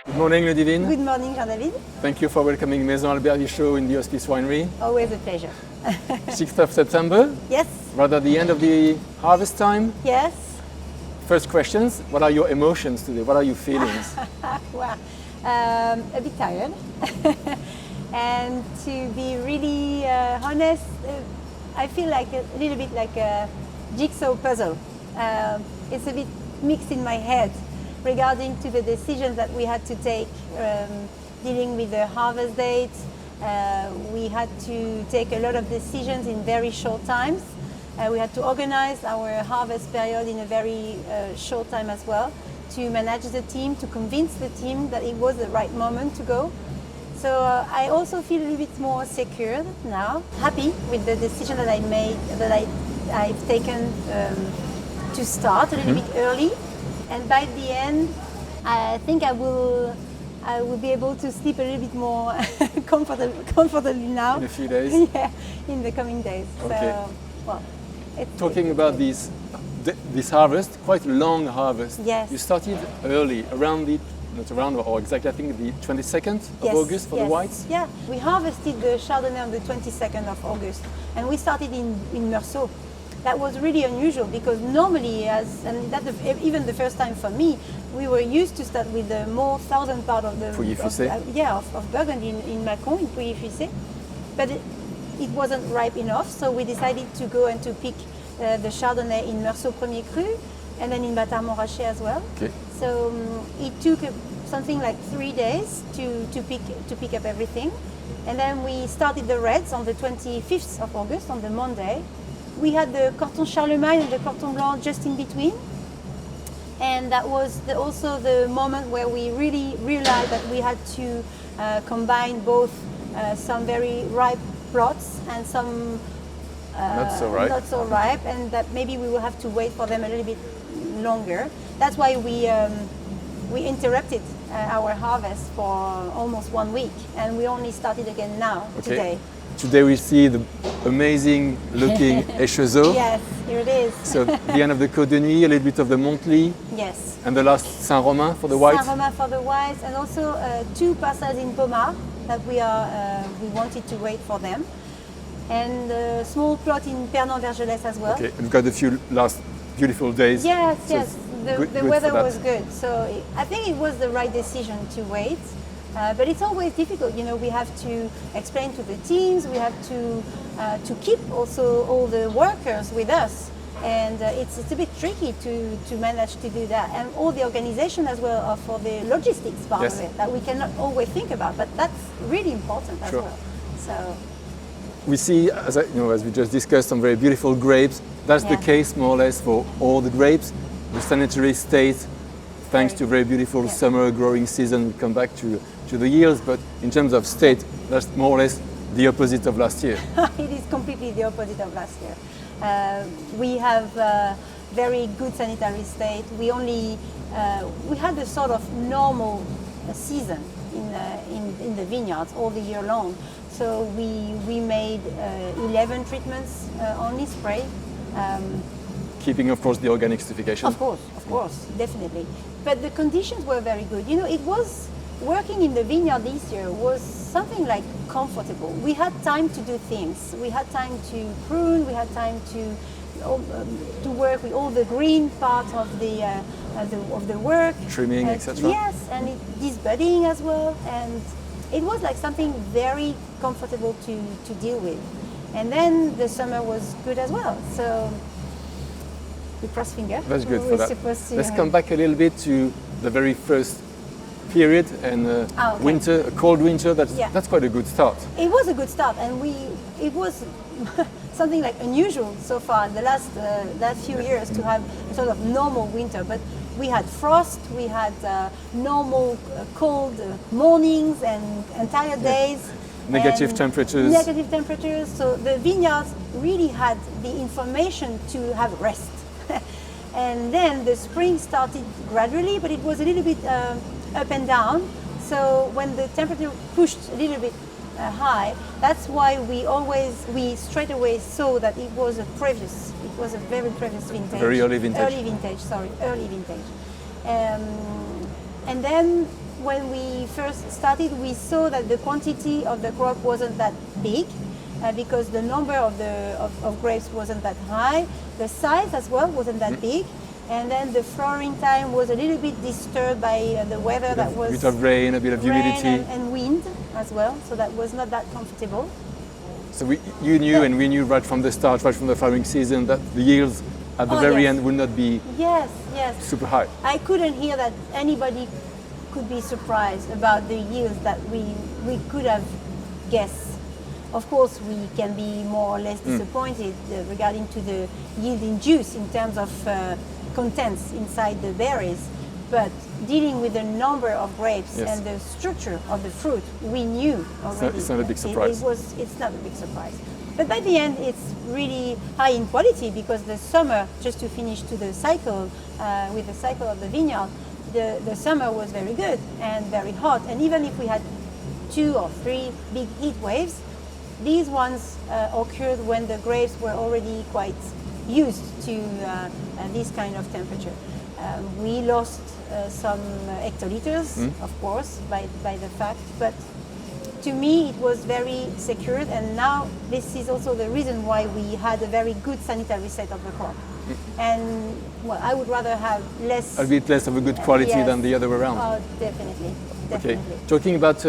Good morning, Ludivine. Good morning, Jean-David. Thank you for welcoming Maison Albert Bichot in the Hospice Winery. Always a pleasure. 6th of September, Yes, rather the end of the harvest time. yes. First questions, what are your emotions today? What are your feelings? Well, a bit tired. And to be really honest, I feel like a little bit like a jigsaw puzzle. It's a bit mixed in my head regarding to the decisions that we had to take dealing with the harvest date. We had to take a lot of decisions in very short times. We had to organize our harvest period in a very short time as well, to manage the team, to convince the team that it was the right moment to go. So I also feel a little bit more secure now, happy with the decision that I made, that I've taken to start a little bit early. And by the end, I think I will be able to sleep a little bit more comfortably now. In a few days? Yeah, in the coming days. Okay. So, well, Talking about this harvest, quite a long harvest. Yes. You started early, exactly, I think the 22nd of August for the whites? Yeah, we harvested the Chardonnay on the 22nd of August, and we started in Meursault. That was really unusual because normally, even the first time for me, we were used to start with the more southern part of the of Burgundy in Mâcon, in Pouilly-Fuissé, but it wasn't ripe enough, so we decided to go and to pick the Chardonnay in Meursault Premier Cru, and then in Bâtard Montrachet as well. Okay. So it took something like 3 days to pick up everything, and then we started the reds on the 25th of August, on the Monday. We had the Corton Charlemagne and the Corton Blanc just in between, and that was also the moment where we really realized that we had to combine both some very ripe plots and some not so ripe, and that maybe we will have to wait for them a little bit longer. That's why we interrupted our harvest for almost 1 week, and we only started again now, today. Today we see the amazing looking Échezeaux. Yes, here it is. So the end of the Côte de Nuit, a little bit of the Montely. Yes. And the last Saint-Romain for the whites. Saint-Romain for the whites, and also 2 parcels in Pommard that we wanted to wait for them. And a small plot in Pernan-Vergelès as well. Okay, we've got a few last beautiful days. Yes, so yes. The weather was good, so I think it was the right decision to wait. But it's always difficult, you know. We have to explain to the teams. We have to keep also all the workers with us, and it's a bit tricky to manage to do that. And all the organization as well for the logistics part of it that we cannot always think about, but that's really important as well. So we see, as we just discussed, some very beautiful grapes. That's the case more or less for all the grapes. The sanitary state, thanks to very beautiful summer growing season, we come back to the yields, but in terms of state, that's more or less the opposite of last year. It is completely the opposite of last year. We have very good sanitary state. We had a sort of normal season in the vineyards all the year long. So we made 11 treatments only spray. Keeping, of course, the organic certification. Of course, definitely. But the conditions were very good. You know, it was working in the vineyard this year was something like comfortable. We had time to do things. We had time to prune. We had time to work with all the green part of the work. Trimming, etc. Yes, and this budding as well. And it was like something very comfortable to deal with. And then the summer was good as well. So we cross fingers. That's good for that. Let's come back a little bit to the very first period and winter, a cold winter. That's quite a good start. It was a good start, and it was something like unusual so far in the last few years to have a sort of normal winter. But we had frost, we had normal cold mornings and entire days. Negative temperatures. Negative temperatures. So the vineyards really had the information to have rest. And then the spring started gradually, but it was a little bit up and down. So when the temperature pushed a little bit high, that's why we straight away saw that it was a very previous vintage. Very early vintage. Early vintage. And then when we first started, we saw that the quantity of the crop wasn't that big because the number of grapes wasn't that high. The size as well wasn't that big. And then the flowering time was a little bit disturbed by the weather that was... A bit of rain, a bit of humidity. And wind as well, so that was not that comfortable. So you knew and we knew right from the start, right from the flowering season, that the yields at the very end would not be super high. I couldn't hear that anybody could be surprised about the yields that we could have guessed. Of course, we can be more or less disappointed regarding to the yield in juice in terms of contents inside the berries, but dealing with the number of grapes and the structure of the fruit, we knew already. It's not a big surprise. It's not a big surprise. But by the end, it's really high in quality because the summer, just to finish to the cycle, with the cycle of the vineyard, the summer was very good and very hot. And even if we had 2 or 3 big heat waves, these ones occurred when the grapes were already quite used to this kind of temperature. We lost some hectoliters, of course, by the fact, but to me it was very secured, and now this is also the reason why we had a very good sanitary set of the crop. And well, I would rather have less... A bit less of a good quality than the other way around. Oh, definitely. Okay, talking about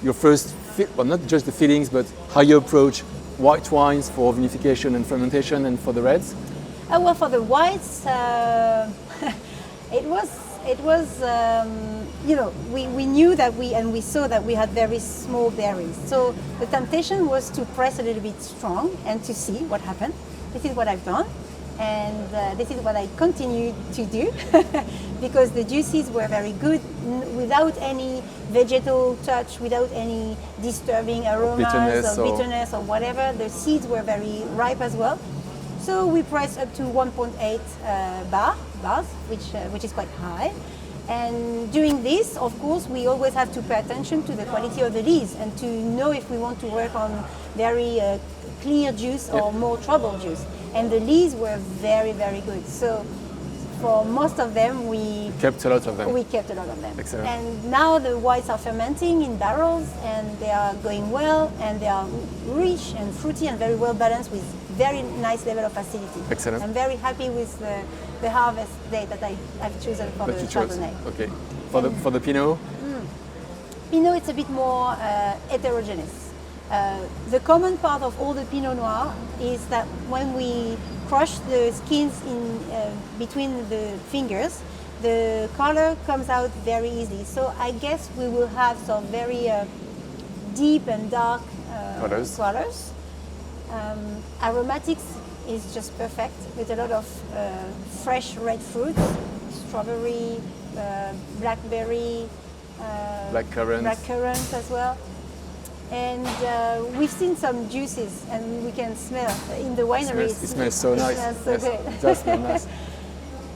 your first, well, not just the feelings, but how you approach white wines for vinification and fermentation and for the reds? Well, for the whites, it was you know, we knew that we saw that we had very small berries. So the temptation was to press a little bit strong and to see what happened. This is what I've done. And this is what I continue to do because the juices were very good without any vegetal touch, without any disturbing aromas or bitterness or whatever. The seeds were very ripe as well. So we pressed up to 1.8 bars, which is quite high. And doing this, of course, we always have to pay attention to the quality of the lees and to know if we want to work on very clear juice or more troubled juice. And the lees were very, very good. So for most of them, we kept a lot of them. We kept a lot of them. Excellent. And now the whites are fermenting in barrels, and they are going well, and they are rich and fruity and very well balanced with very nice level of acidity. Excellent. I'm very happy with the harvest date that I've chosen for the Chardonnay. Okay. For the Pinot? Pinot, it's a bit more heterogeneous. The common part of all the Pinot Noir is that when we crush the skins in between the fingers, the color comes out very easily. So I guess we will have some very deep and dark colors. Aromatics is just perfect with a lot of fresh red fruits, strawberry, blackberry, blackcurrant as well. And we've seen some juices, and we can smell in the winery. It smells so nice. It smells so good. It does smell nice.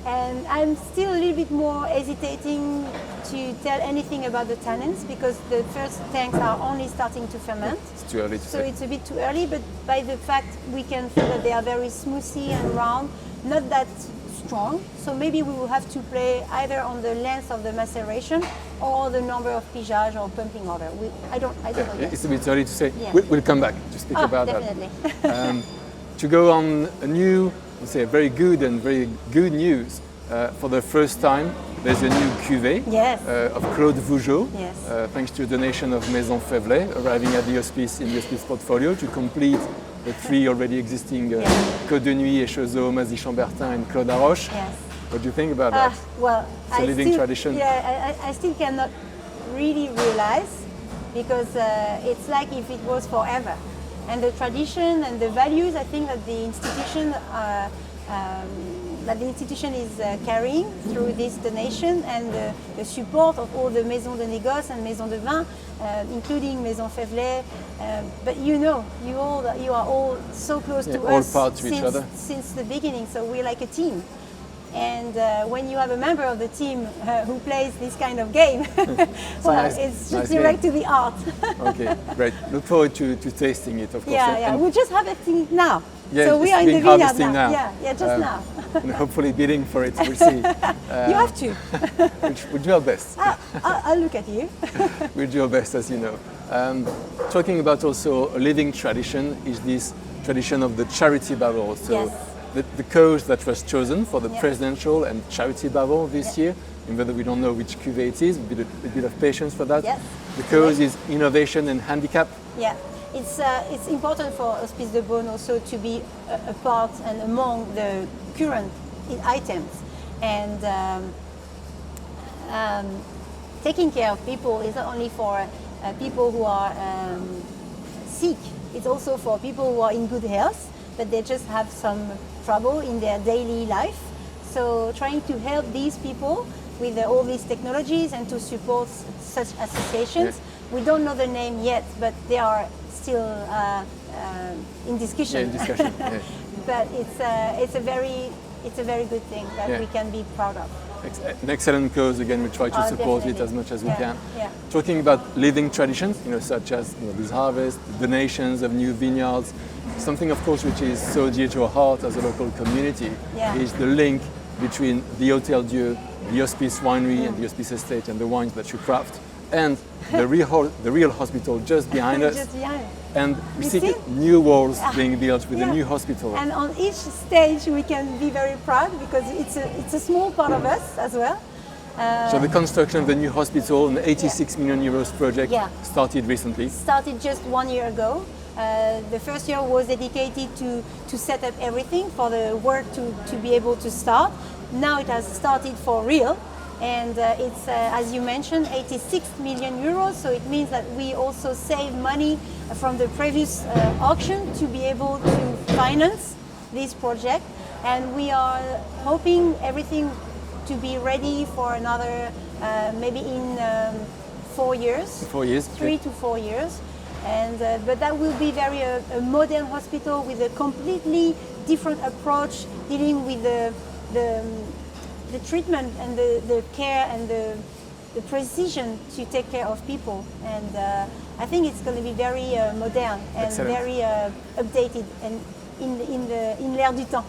And I'm still a little bit more hesitating to tell anything about the tannins because the first tanks are only starting to ferment. It's too early to say. So it's a bit too early, but by the fact we can feel that they are very smoothie and round, not that strong. So maybe we will have to play either on the length of the maceration or the number of pigeage or pumping order. I don't know yet. It's a bit early to say. Yeah. We'll come back to speak about definitely. that. To go on a new, let's say, very good news. For the first time, there's a new cuvée of Claude Vougeot, thanks to a donation of Maison Albert arriving at the Hospice in the Hospice portfolio to complete the 3 already existing Côte de Nuit, Échezeaux, Mazy-Chambertin and Claude Arroche. What do you think about that? Well, it's a living tradition. Yeah, I still cannot really realize because it's like if it was forever. And the tradition and the values, I think that the institution is carrying through this donation and the support of all the Maisons de Négoce and Maisons de Vin, including Maison Fevlet. But you are all so close to all us part to each other. Since the beginning, so we're like a team. And when you have a member of the team who plays this kind of game, well, it's just direct to the art. Okay, great. Look forward to tasting it, of course. Yeah, we just have everything now. Yeah, so we it's are in the being vineyard harvesting now. Yeah, just now. And hopefully bidding for it, we'll see. You have to. We'll do our best. I'll look at you. We'll do our best, as you know. Talking about also a living tradition is this tradition of the charity barrel. So Yes. the cause that was chosen for the Yeah. presidential and charity barrel this year, even though we don't know which cuvée it is, a bit of patience for that. Yes. The cause is innovation and handicap. Yeah, it's important for Hospices de Beaune also to be a part and among the current items, and taking care of people is not only for people who are sick, it's also for people who are in good health, but they just have some trouble in their daily life. So trying to help these people with all these technologies and to support such associations. Yeah. We don't know the name yet, but they are still in discussion. Yeah, in discussion. Yeah. But it's a very good thing that Yeah. we can be proud of. An excellent cause. Again, we try to Oh, support it definitely. as much as we Yeah, can. yeah. Talking about living traditions, such as this harvest, donations of new vineyards. Something, of course, which is so dear to our heart as a local community Yeah. is the link between the Hôtel Dieu, the Hospice winery and the Hospice estate and the wines that you craft, and the real hospital just behind us. Just behind. And we You see see? new walls being built with Yeah. a new hospital. And on each stage we can be very proud because it's a small part of us as well. So the construction of the new hospital, an 86 million euros project, Yeah. started recently. Started just 1 year ago. The first year was dedicated to set up everything for the work to be able to start. Now it has started for real, and it's, as you mentioned, 86 million euros. So it means that we also save money from the previous auction to be able to finance this project. And we are hoping everything to be ready for another, maybe in 4 years. 4 years. 3 to 4 years. And, but that will be very a modern hospital with a completely different approach, dealing with the treatment and the care and the precision to take care of people. And I think it's going to be very modern and Excellent. very updated and in l'air du temps.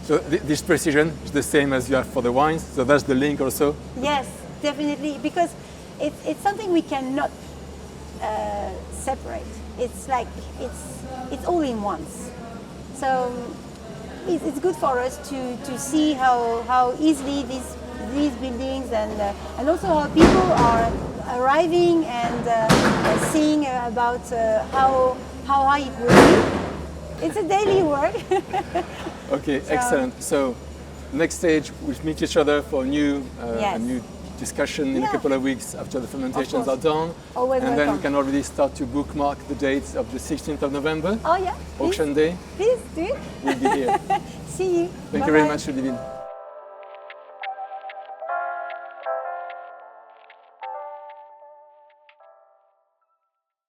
So this precision is the same as you have for the wines. So that's the link also. Yes, definitely, because it's something we cannot separate. It's like it's all in once. So it's good for us to see how easily these buildings and also how people are arriving and seeing about how high it will be. It's a daily work. Okay, excellent. So next stage, we'll meet each other for a new Yes. discussion in a Yeah. couple of weeks after the fermentations are course. done. Always and then we welcome. can already start to bookmark the dates of the 16th of November, Oh yeah, auction day. please do it. We'll be here. See you. Thank you very Bye-bye. much, Ludivine.